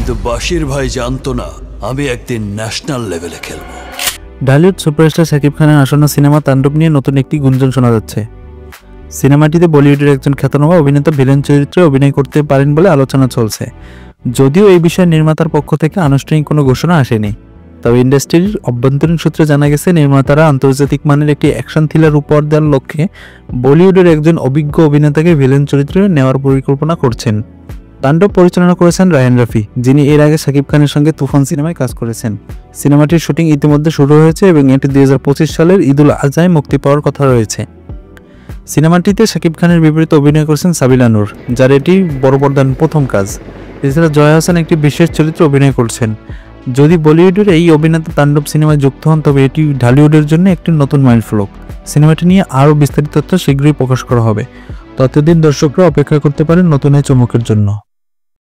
কিন্তু বাশির ভাই জানতো না আমি একদিন ন্যাশনাল লেভেলে খেলবো। ঢালিউড সুপারস্টার শাকিব খানের আসন্ন সিনেমা তাণ্ডব নিয়ে নতুন একটি গুঞ্জন শোনা যাচ্ছে। সিনেমাটিতে বলিউডের একজন খ্যাতনামা অভিনেতা ভিলেন চরিত্রে অভিনয় করতে পারেন বলে আলোচনা চলছে। যদিও এই বিষয়ে নির্মাতার পক্ষ থেকে আনুষ্ঠানিক কোনো ঘোষণা আসেনি, তবে ইন্ডাস্ট্রির অভ্যন্তরীণ সূত্রে জানা গেছে নির্মাতারা আন্তর্জাতিক মানের একটি অ্যাকশন থ্রিলার উপহার দেওয়ার লক্ষ্যে বলিউডের একজন অভিজ্ঞ অভিনেতাকে ভিলেন চরিত্রে নেওয়ার পরিকল্পনা করছেন। তাণ্ডব পরিচালনা করেছেন রায়হান রাফি, যিনি এর আগে শাকিব খানের সঙ্গে তুফান সিনেমায় কাজ করেছেন। সিনেমাটির শুটিং ইতিমধ্যে শুরু হয়েছে এবং এটি 2025 সালের ঈদুল আজহায় মুক্তি পাওয়ার কথা রয়েছে। সিনেমাটিতে শাকিব খানের বিপরীতে অভিনয় করেছেন সাবিলা নূর, যার এটি বড় পর্দার প্রথম কাজ। এছাড়া জয়া হাসান একটি বিশেষ চরিত্রে অভিনয় করছেন। যদি বলিউডের এই অভিনেতা তাণ্ডব সিনেমায় যুক্ত হন, তবে এটি ঢালিউডের জন্য একটি নতুন মাইলফলক। সিনেমাটি নিয়ে আরও বিস্তারিত তথ্য শীঘ্রই প্রকাশ করা হবে। ততদিন দর্শকরা অপেক্ষা করতে পারেন নতুন এই চমকের জন্য।